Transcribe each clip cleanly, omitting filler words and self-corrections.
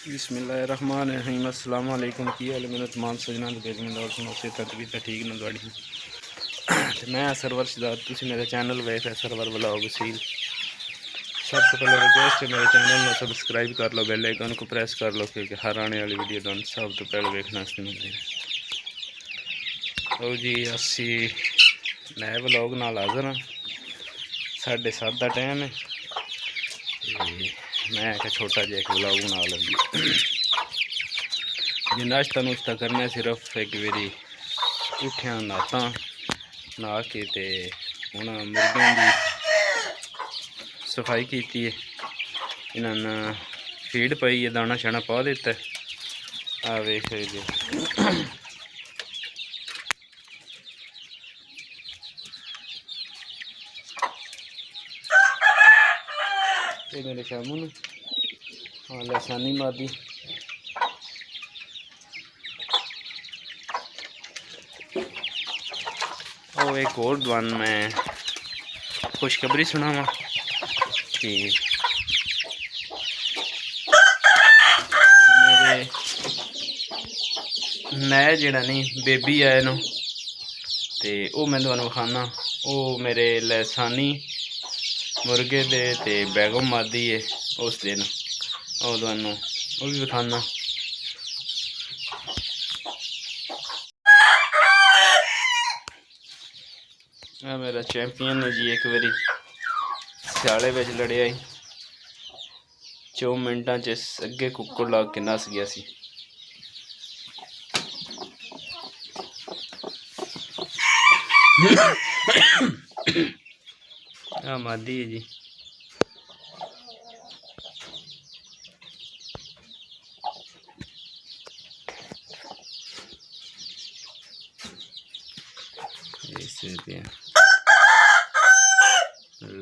बिस्मिल्लाहिर्रहमानिर्रहीम अस्सलाम वालेकुम। की हाल मेरे तमाम सजना बेजमंदार सुनो से तकबीर ठीक न थोड़ी तो मैं सरवर शदाद तुम मेरे चैनल वेख सरवर ब्लॉग सील सब तो पहले रिक्वेस्ट है मेरे चैनल में सबसक्राइब कर लो, बेल आइकन को प्रेस कर लो क्योंकि हर आने वाली वीडियो तुम सब तो पहले देखने मिलती है। तो जी असी नए ब्लॉग नाल हाज़र हाँ। 7:30 का टाइम है। मैं एक छोटा जिहा एक ब्लॉग बना लगी जी। नाश्ता नुश्ता करना सिर्फ एक बारी उठिया नहाता नहा के ते हूँ मुर्गियों की सफाई की है। इन्होंने फीड पाई है, दाना शाना पा दिता है। आ वेख जी ये मेरे शामू ने हाँ लसानी मादी और एक और दवान मैं खुशखबरी सुनावा कि मेरे नए जड़ा नहीं बेबी आए न ते वो मैं तुहानू विखाना। वो मेरे लसानी मुर्गे दे ते बैगम मादी है उस दिन और तुहानू वो भी विखाना। मेरा चैंपियन है जी। एक बारी स्याले विच लड़िया ही 4 मिनटां च अगे कुक्कड़ ला के नस गया सी। मादी है जी।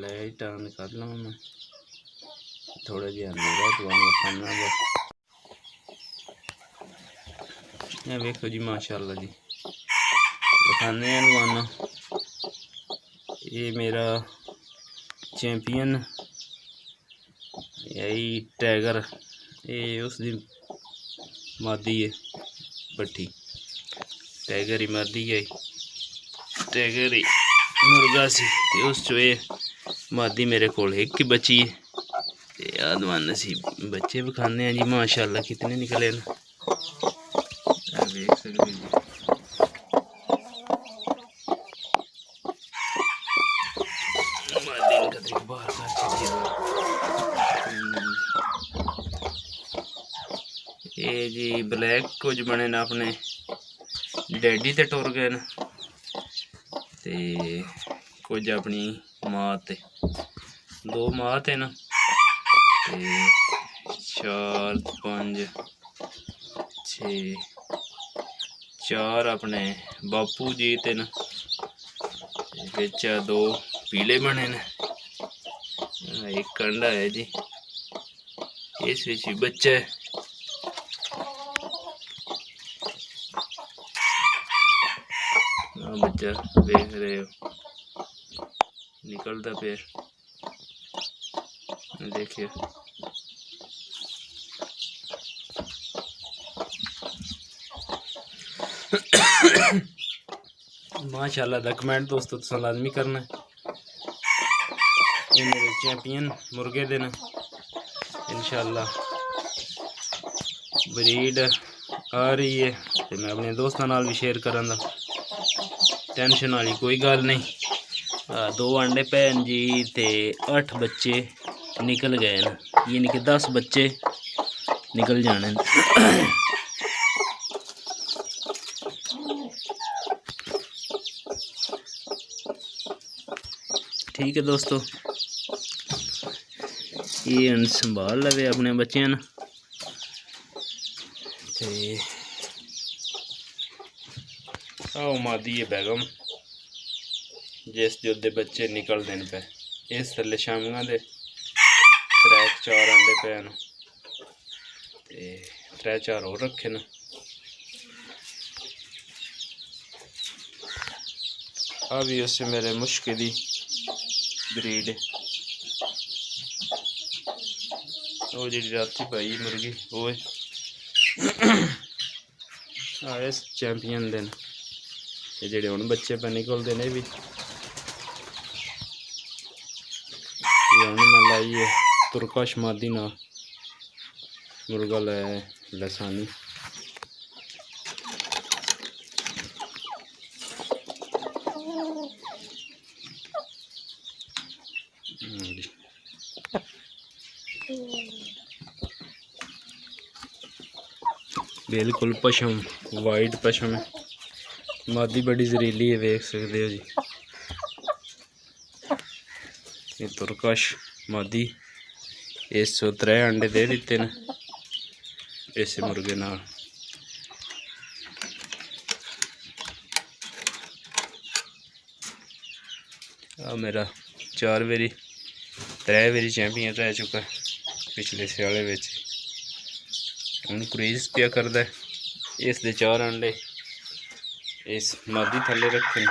लाइट ऑन कर लो मैं थोड़ा जिहा अंधेरा तुहानू खाना गा। ये वेखो जी माशाअल्लाह जी खाने तुहानू। ये मेरा चैंपियन यही टाइगर ये उसकी मादी है पट्ठी। टाइगर ही मादी है, टाइगर ही मुर्गा सी उस चो मादी मेरे को एक ही बची है। आदमान सी बच्चे भी खाने हैं जी माशाल्लाह कितने निकले न देख सकते जी। मादी का तरीका बाहर कर चलिए। ये जी ब्लैक कुछ बने ना अपने डैडी ते टुर गए न ते कुछ अपनी माँ ते 2 माँ थे ना ते 4 5 6 4 अपने बापू जी ते न बिच 2 पीले बने न। एक कंडा है जी इस विच बच्चा है। बच्चा देख रहे हो निकलता पे देखिए। माशाल्लाह दा कमेंट दोस्तों तुसां लाजमी करना है। ये मेरे चैंपियन मुर्गे दे न इंशाल्लाह ब्रीड आ रही है तो मैं अपने दोस्तों नाल भी शेयर करांगा। टेंशन वाली कोई गल नहीं। 2 अंडे पैन जी ते 8 बच्चे निकल गए न यानी कि 10 बच्चे निकल जाने। ठीक है दोस्तों ये संभाल लवे अपने बच्चों न ते आओ मादी है बैगम जिस जोदे बच्चे निकलते हैं पे इस थले शामियां दे 3-4 अंडे पे न ते 3-4 और रखे न। अभी उससे मेरे मुश्क दी ब्रीड वो जी राती पाई मुर्गी वो आए चैंपियन दिन ये जेडे हुण बच्चे पे निकलते ने भी हुण मैं लाई है तुर्कश मादी ना मुर्गा लाया लसानी बिल्कुल पशम वाइट पशम है मादी बड़ी जहरीली है वेख सकते हो जी ये तुर्कश मादी इस 103 अंडे दे दिते ने इस मुर्गे नाल आ मेरा 4 बारी 3 बारी चैंपियन रह चुका है पिछले स्याले विच हुण क्रूज पिया करदा है इस दे 4 अंडे इस मादी थले रखे